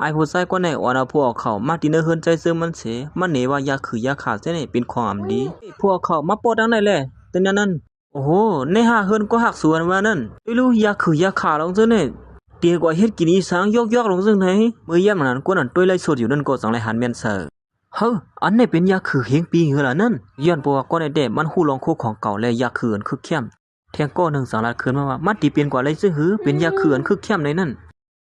ไอผู้ชายก็ในอ่อนเอาพวกเขามาที่เนื้อเฮือนใจเสื่อมันเสมันเหนว่ายาคือยาขาดเส้นนี่เป็นความอำดีพวกเขามาปอดังได้แหละแต่นั้นโอ้โหในหาเฮือนก็หักสวนว่านั่นไม่รู้ยาคือยาขาดลงซึ่งเนี่ยเตียกว่าเฮ็ดกินอีสังยอกลงซึ่งไหนเมื่อย่ำนั้นก็นั่นต้วยไล่สดอยู่นั่นก็สังไล่หันเมียนเสือเฮ้ออันนี้เป็นยาคือเฮงปีเหรอนั่นย้อนเพราะว่าก็ในเด็มันหู้ลองคู่ของเก่าและยาคืออันคือเข้มแทงก็หนึ่งสังลัดคืนมาว่ามันตีเปลี่ยนกว่าไรซึ่งหือเป็นยาคืออันคือเข้มในนั่น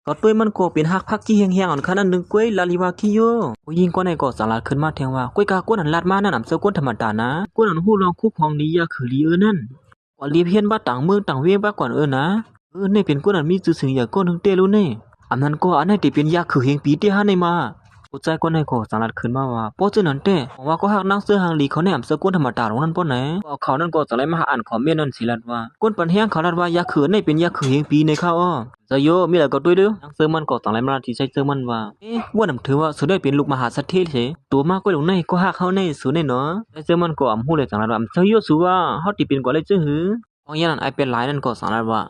ก็ต้วยมันก็เป็นหักพักที่แห้งๆอ่อนขนาดนึงกล้วยลาลิวาคิโยผู้หญิงก็ในก็สังลัดขึ้นมาแทงว่ากล้วยกาก้นอันลาดมานั่นนำเสื้อก้นธรรมดานะก้นอันหู้ลองคู่ของนี้ยาคือลีนั่นว่าลีเพียนบ้าต่างเมืองต่างเวียงบ้าก่อนนะนี่เป็นก้นอันมีชื่อเสียงอย่างก้นถึงเตลุนี่อันนั้นก็อันนี้ตีเป็นยาคือเฮงปีเตหาในมาผู้ใจก็ในก็สังลัดขึ้นมาว่าป้อเจนั้นเต้ว่าก็หักนั่งเสื้อหางลีเขาเนี่ยเสื้อก้นธรรมดาของนั่นป้อไหนว่าเขานั่นก็สังไลมาอ่านคอมเมนต์นั่นสิลัดว่าก้นปันแห้งเขาลัดว่ายาคือนี่เป็นยาคือเฮงปีในข้าวจะโยมีอะไรก็ด้วยดูนั่งเสื้อมันก็สังไลมาที่ใช้เสื้อมันว่าว่าน้ำถือว่าสุดได้เป็นลูกมหาเศรษฐีเฉยตัวมากก็ลงในก็หักเขาในสุดในเนาะใช้เสื้อมันก็อ่ำหูเลยสังลัดว่าจะโยสุว่าเขาตีเป็นกว่าเลยจื้อหือเพราะงั้นไอเป็นหลายนั่นก็สังลัดว่า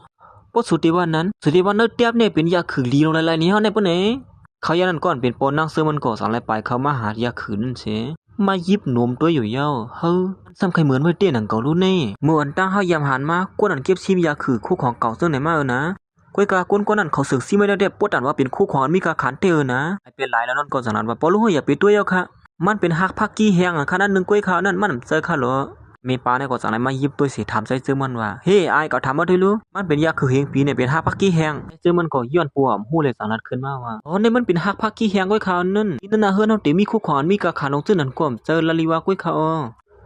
ป้อสุดที่วันนั้นสุดที่วันนั้นเตียบเนี่ยเป็นยาคือลีลงหลายๆนี้เขาในป้อไหนเขายันนั่นก่อนเป็นปนนั่งเสื้อมันก่อสังไรไปเขามาหายาขืนนั่นเสมายิบหนุ่มตัวอยู่เย้าเฮ้ซ้ำใครเหมือนไว้เตี้ยหนังเก่ารู้แน่เมื่อวันตั้งเขายำหันมากวนอันเก็บชิมยาขือคู่ของเก่าเสื้อไหนมานะกวยกากวนนั่นเขาสึกซิไม่ได้เด็บปวดอันว่าเป็นคู่ของมีกาขันเตอนะไอเป็นไรแล้วนั่นก่อนสังนั้นว่าปอรู้อย่าไปตัวเย้าค่ะมันเป็นหักพักกี้แห้งขนาดหนึ่งกวยขาวนั่นมันเจอข้าหรอเมปาในก่อนสังไรมายิบตัวเสียถามใจเสื้อมันว่าเฮ้ไอก็ทำมาด้วยรู้มันเป็นยาคือเฮงปีเนี่ยเป็นหักพักกี้แห้งเสื้อมันก็ย้อนปวมหูเลยสังนัดขึ้นมาว่าอ๋อเนี่ยมันเป็นหักพักกี้แห้งกวยขาวนั่นที่นั่นน่ะเฮือนเขาเตมีคู่ขอนมีกาขันลงซึ่งนั่นก่อมเจอลาลิวากวยขา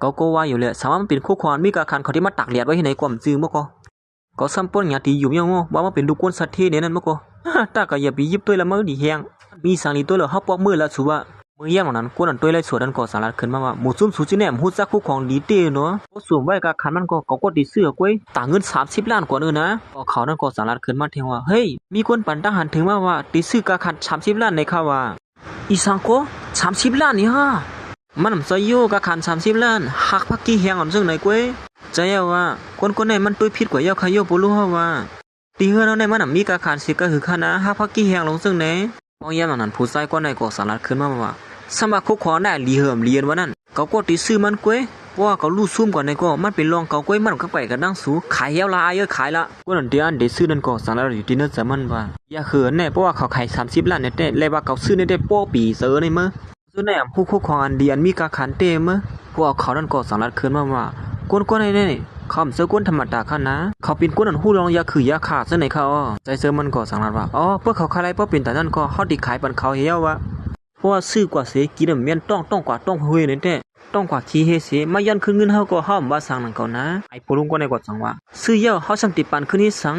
วก็ว่าอยู่เลยสามารถมันเป็นคู่ขอนมีกาขันเขาที่มาตักเลียดไว้ที่ไหนก่อมจื้อมั้งก็ซ้ำป้นหยาตีอยู่ยังว่ามันเป็นลูกก้นสัตว์เทเนี่ยนั่นมั้งตาก็อย่าไปยิบตัวละมือดีแห้งมีสังลีตัวละเขาปอกมือละชัวเมื่อแย่งนั้นกวนอันตัวไล่สวดอันก่อสารัดขึ้นมาว่าหมูซุ่มสูจิแหนมหูจักคู่ของดีเต้เนาะก็สวมไว้กับขันมันก็ดีเสื้อกล้วยต่างเงิน30 ล้านกว่านะก็เขานั่นก่อสารัดขึ้นมาเทงว่าเฮ้ยมีคนปั่นทหารถึงมาว่าดีซื้อกับขัน30 ล้านในข่าวว่าอีสังโก30 ล้านนี่ฮะมันใส่โยกับขัน30 ล้านหักพักกี้แหงอ่อนซึ่งไหนกล้วยใจเอาว่าคนไหนมันตัวผิดกว่าเยาขยโยปุลุฮะว่าตีเฮือนเอาในมันมีกับขันสิก็คือคณะหักพักกี้แหงลงซึ่งไหนพอแย่งนั้นผู้ชายก็ในก่อสารัดขึ้นมาว่าสมัครคุกขอได้ลีเหิมเรียนวันนั้นเขาก็ติซื้อมันกล้วยเพราะว่าเขาลู่ซุ่มก่อนในก็มันเป็นรองเขากล้วยมันก็ไปกันดังสูขายเยาวลายเยอะขายละก็นั่นเดียนเดซื้อนั่นก็สั่งแล้วอยู่ที่นั่นจะมันว่าอย่าเขินแน่เพราะว่าเขาขาย30 ล้านเนี่ยเลยว่าเขาซื้อในได้โป้ปีเสือในมือซื้อในผู้คุกของอันเดียนมีกาขันเต้มือเพราะว่าเขานั่นก็สั่งแล้วเขินว่าก้นในนี่เขาเสือก้นธรรมดาขั้นนะเขาเป็นก้นอันหู้รองยาคือยาขาดซะไหนเขาใจเสือมันก็สั่งแล้วว่าอ๋อเพื่อเขาขายอะไรเพราะเป็นแต่นั่นก็เขาดิขายปันเขาเหี้ยววะเพราะว่าซื้อกว่าเสียกินเมียนต้องกว่าต้องเฮยนี่แต่ต้องกว่าขี้เฮเสียมายันคืนเงินเฮาก็ห้ามว่าสั่งนั่นก่อนนะไอ้ปลุงก็ในกว่าสั่งว่าซื้อเยอะเฮาสั่งติปันคืนนี้สั่ง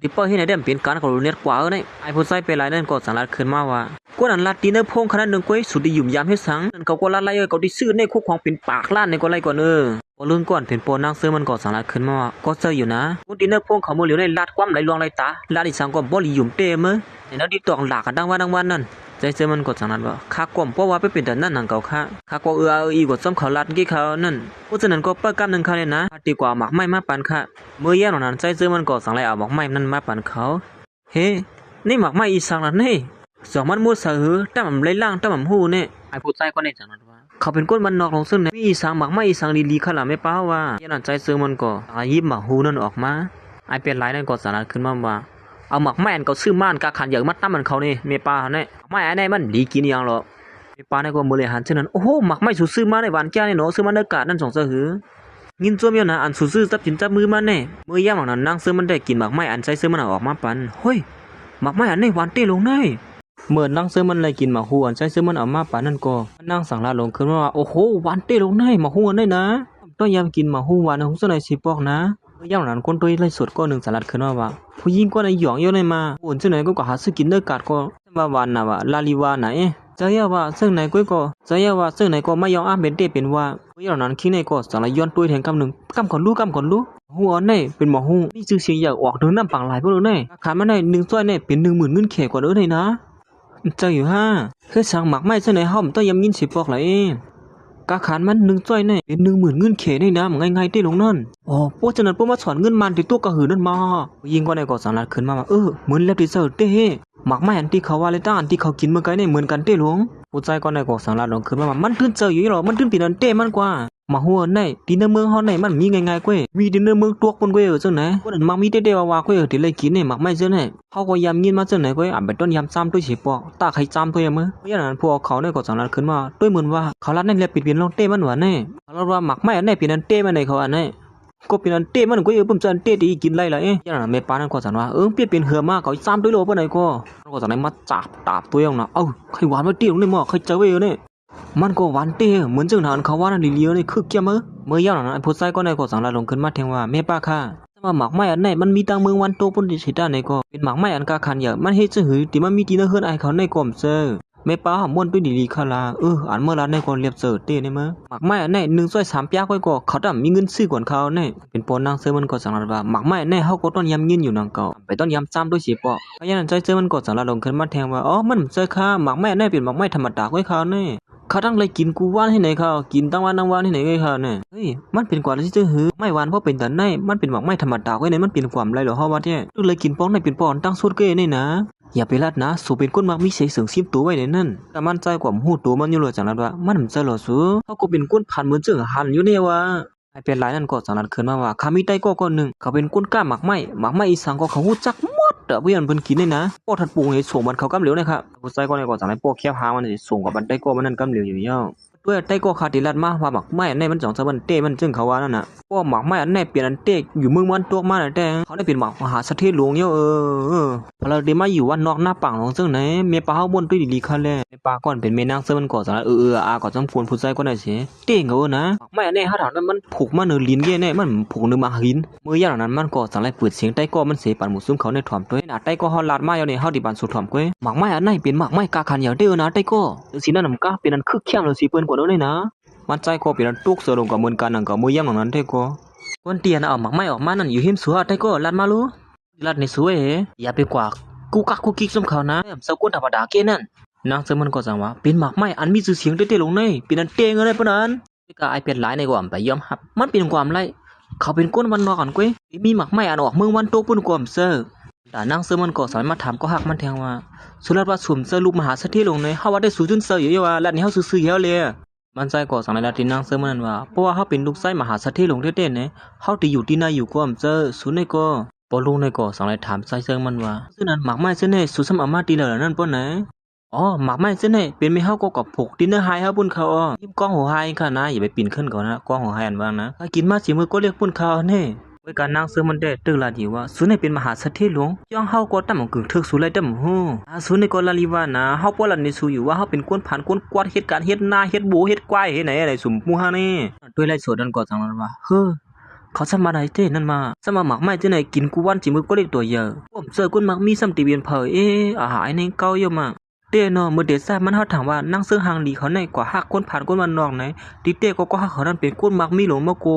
ติป้อให้ในเด้เป็นการก็รู้เน็ตกว่าเนี่ยไอ้ผู้ใส่ไปหลายนั่นก็สั่งลัดขึ้นมาว่ากูนั่นลัดตีเนอพงขนาดนึงก้อยสุดที่ยุ่มยามให้สั่งนั่นเขาก็ลัดไล่เขาที่ซื้อในคุกของเป็นปากล้านในก็ไล่ก่อนพอลุงก่อนเป็นปนางซื้อมันก็สั่งลัดขึ้นมาว่าก็เจออยู่นะกูตีเนอพงเขามือเหลียวในลัดความไหลลวงไหลตาลัดอีสังก็บ่ลิยุ่มเต้มื้อในนั้นที่ตองหลากกันดังวันนั่นใจเจอมันกดสั่งนั้นว่าข้ากลมเพราะว่าไปเป็นแต่นั่นหนังเก่าข้าก็อีกดซ้ำเขาลัดกี้เขานั่นเพราะฉะนั้นก็เปิดกำนึงเขาเลยนะดีกว่าหมักไม้มาปั่นค่ะเมื่อแย่หนนั้นใจเจอมันก็สั่งไรเอาหมักไม้นั่นมาปั่นเขาเฮ้นี่หมักไม้อีสังนั่นนี่สองมันมุดเสือแต่มันไล่ล่างแต่มันหูเนี่ยไอ้ผู้ใจก็ในจังนั้นว่าเขาเป็นก้นมันนอกลงซึ่งเนี่ยอีสังหมักไม้อีสังลีขนาดไม่ป้าว่าแย่หนใจเจอมันก็ยิบหมักหูนั่นออกมาไอ้เป็นไรนั่นก็สั่งนั้นขึ้นมาว่าเอาหมักแม่นเขาซื้อม่านกาขันอย่างมัดตั้มมันเขานี่เมปาเนี่ยไม่ไอ้นี่มันดีกินอย่างหรอเมปาเนี่ยก็มือเลยหันเช่นนั้นโอ้โหหมักไม่ซื้อมาในวันแก่เนี่ยเนาะซื้อมาในกาดนั่นสองเสือหืองินตัวเมียนะอันซื้อจับจินจับมือมันเนี่ยมือย่าหมักนั้นนั่งซื้อมันได้กินหมักไม่อันใช้ซื้อมันออกมาปั่นเฮ้ยหมักไม่อันนี่วันเต้ลงได้เมื่อนั่งซื้อมันเลยกินหมักหัวอันใช้ซื้อมันออกมาปั่นนั่นก็นั่งสั่งลาลงขึ้นว่าโอ้โหวันเต้ลงได้หมักหัวได้นะต้องยำกินหมักหัววันของเสนอสิปอกนะย่างนั้นคนตัวไล่สดก็หนึ่งสลัดขึ้นว่าผู้หญิงก็ในหยองเยอะเลยมาอุ่นซึ่งไหนก็หาซื้อกินเนื้อกาดก็ว่าวันน่ะว่าลาลิวาไหนจะยาว่าซึ่งไหนก็จะยาว่าซึ่งไหนก็ไม่ยอมอ้ามเป็นเต้เป็นว่าย่างนั้นคิดในก็สั่งละย้อนตัวแทงกำหนึ่งกำก่อนรู้หัวในเป็นหมอหูนี่ชื่อเสียงอยากออกเดินน้ำปังหลายพวกเราเนี่ยขายมาได้1 ซ้อยเนี่ยเป็น10,000เงินเขกกว่าเดิมเลยนะเจ้าอยู่ห้าคือสั่งหมักไม่ซึ่งไหนห้อมต้องยำยิน10 ปอกเลย กาขานมัน1จ้อยแน่เป็น10,000เงินเขได้นะง่ายๆได้ลงนั่นอ๋อพวกฉะนั้นพวกมาสอนเงินมันที่ตัวกระหือนั่นมายิงก็ในก่อสังลัดขึ้นมาเหมือนแล้วที่เสิร์ชเต้หมักไม้อันที่เขาว่าเลยตั้งอันที่เขากินเมื่อไงเนี่ยเหมือนกันเต้หลงผู้ใจก็ในก่อสังลัดลงขึ้นมามันตื้นเจออยู่หรอมันตื้นปีนันเต้มันกว่ามาหัวในดินเมืองเฮาในมันมีง่ายๆกว่ามีดินเมืองตัวคนกว่าจังไหนคนนั้นมักมีเต้ๆว่าๆกว่าที่เลยกินเนี่ยหมักไม้จังไหนเขาก็ยำยินมาจังไหนกว่าอันเป็นต้นยำซ้ำด้วยสิปอกตาไข่ซ้ำด้วยมั้ยเพราะฉะนั้นพวกเขาในก่อสังลัดขึ้นมาด้วยเหมือนว่าเขาลัดในแลปิดเปลี่ยนลงเต้มันว่าแน่เขาว่าหมักไม้อันไหนปีนันเต้มันในเขาอันไหนก็เป็นอันเต้มันก็ปุ่มจันเต้ดีกินไรล่ะย่าน่ะแม่ป้านั่นก็สั่นว่าเปลี่ยนเป็นเหือมาเขาซ้ำด้วยโลปะไหนก็สั่นมาจับตาบตัวอย่างน่ะใครหวานมาเตี้ยลงในหม้อใครเจอไว้เนี่ยมันก็หวานเต้เหมือนจังหนานเขาว่านั่นเลี้ยวเนี่ยคือเกี่ยมเมื่อย่าน่ะไอ้ผู้ชายก็ในก็สั่งลาลงขึ้นมาแทงว่าแม่ป้าค่ะมาหมักไม้อันไหนมันมีตังเมืองวันโตปุ่นสิด้านไหนก็เป็นหมักไม้อันกาคันอย่ามันเฮ็ดจังหือที่มันมีตีนเฮือนไอ้เขาในกอมเซอแม่ป้าหอมม่วนด้วยดีๆคาลาอันเมื่อร้านในก่อนเรียบเสิร์เต้เนี่ยมั้ยหมักไม้อันไหน1ซอย3ปยาก้อยก็เขาดำมีเงินซื้อก่อนเขาเนี่ยเป็นปอนนางเซอมันก็สั่งลาว่าหมักไม้อันไหนเฮาก็ต้นยำยืนอยู่นางเก่าไปต้นยำซ้ำด้วยสิปอเพราะฉะนั้นใจเซอมันก็สั่งลาลงขึ้นมาแทงว่ามันเจอค่ะหมักไม้อันไหนเป็นหมักไม้ธรรมดาก้อยเขาเนี่ยเขาตั้งเลยกินกูว่านให้ไหนเขากินตั้งวันให้ไหนก้อยเขาเนี่ยมันเป็นกว่าที่จะหือไม่หวานเพราะเป็นแต่ไหนมันเป็นหมักไม้ธรรมดาก้อยเนี่ยมันเป็นความไรหรอเฮาว่าเนี่ยเลยกินป้องในเป็นปอนตั้งสุดเก้เนี่ยนะอย่าไปลัดนะสูเป็นคนมักมีเสียงซิมตัวไว้ในนั่นแต่มันใจกว่าหูตัวมันอยู่เลยจังนั้นว่ามันใจหรอสูเขาก็เป็นก้นผ่านเหมือนเจือหันอยู่เนี่ยว่าไอเป็นหลายนั่นก็จังนั้นขึ้นมาว่าขามีไตก็หนึ่งเขาเป็นก้นกล้าหมักไม้อีสังก็เขาหูจักหมดเพื่อนเพิ่นกินเนี่ยนะป้อทัดปูให้ส่งมันเขากำเหลวนะครับผู้ใจก็ในก็จังนั้นป้อแคบหามันสิส่งกับบันไตก็มันนั่นกำเหลวอยู่เย้าด้วยไตก็ขาดที่ลัดมาว่าหมักไม้อันไหนมันจ่องจะมันเต้มันจึงเขาว่านั่นน่ะป้อหมักไม้อันไหนเปลี่ยนอันเต้อยู่เมืองมันตัวมาแต่เขาได้เป็นหมักมหาเสถียรหลวงเย้าพอเราได้มาอยู่วันนอกหน้าปังของซึ่งไหนเมียป้าเฮาบ่นด้วยดีๆคั่นแลเมียป้าก่อนเป็นแม่นางเซิมันก็จังก็จำควรผู้ใจก็ได้สิเต้งเอานะหมักไม้อันไหนหาถามนั้นมันผูกมาเนื้อลิ้นแย่แน่มันผูกเนื้อมาหินมื้อย่างนั้นมันก็จังได๋เปิดเสียงไตก็มันเสปันหมู่ซุ่มเขาในถ่อมตัวน่ะไตก็ฮอดลาดมาอยู่นี่เฮาดิบันสุดถ่อมก้อยหมักไม้อันไหนเป็นหมักไม้กาคันอย่างเด้อนะไตก็สินั่นนำกาเป็นอันคึกเข้มเลยสิเปิ้นกว่าเด้อเลยนะมันใจก็เป็นตุกเสือลงกับมือกันนั่นก็มือย่ำนั้นได้ก็คนเตียนเอาหมักไม้ออกมานั่นอยู่หิมสัวได้ก็ลัดมาลูลัดในสวยอย่าไปกว่ากูกักกูกิ๊กสมเขานะสกุลธรรมดาเกนั่นนางเสมันก็สั่งว่าเป็นหมักไม้อันมีชื่อเสียงเต้ๆลงในเป็นอันเต้งอะไรปะนั้นก็ไอเป็นหลายในกว่าไปยอมรับมันเป็นความไรเขาเป็นก้นวันนอกกันก้อยมีหมักไม้อันออกเมืองวันโตปุ่นกว่าเซอแต่นางเสมันก็สอนมาถามก็หักมันแทงว่าสุรัตว่าสวมเสื้อลูกมหาเสถียรลงในเฮาว่าได้สู่จุนเซออยู่ว่าลัดนี้เฮาซื่อๆเฮาเลยมันใจก่อสังในลาตินนางเสมันนั้นว่าเพราะว่าเฮาเป็นลูกไส้มหาเสถียรหลงเต้ๆเนี่ยเฮาที่อยู่ที่นาอยู่ก็อำเจอสุในก็ปอลุงในก็สังในถามใจเซิงมันว่าซึ่งนั้นหมากไม้ซึ่งในสุสมอามาตีแล้วนั่นป้อไหนหมากไม้ซึ่งในเป็นไม่เฮาก็กับผูกดินเนอร์ไฮเฮาปุ่นเขายิ้มกล้องหัวไฮค่ะนะอย่าไปปีนขึ้นก่อนนะกล้องหัวไฮอันว่างนะถ้ากินมาสิมือก็เรียกปุ่นเขาแน่ไว้การนางเสือมันได้ตึกลาดีว่าสุในเป็นมหาเสถียรหลวงย่องเฮาก็ตั้งกึ่งทึกสุไลตั้มฮู้สุในก็ลาลีว่านะเฮาป้อลันในสูอยู่ว่าเฮาเป็นก้นผ่านก้นกวาดเฮ็ดการเฮ็ดนาเฮ็ดโบเฮ็ดควายเฮ็ดไหนอะไรสุ่มมูฮานี่ด้วยไล่สดนั่นก็จังนั้นว่าเขาสมาได้เต้นั่นมาสมาหมักไม้ที่ไหนกินกูวันจิมือก็เล็กตัวเยอะผมเจอคนมักมีซ้ำตีเวียนเผยอาหารในเก้าเยอะมากเต้เนาะเมื่อเด็ดแซ่มันเฮาถามว่านั่งซึ่งหางดีเขาในกว่าฮักคนผ่านคนมันนอกไหนดิเต้ก็ฮักเขานั่นเป็นคนมักมีหลงมาโก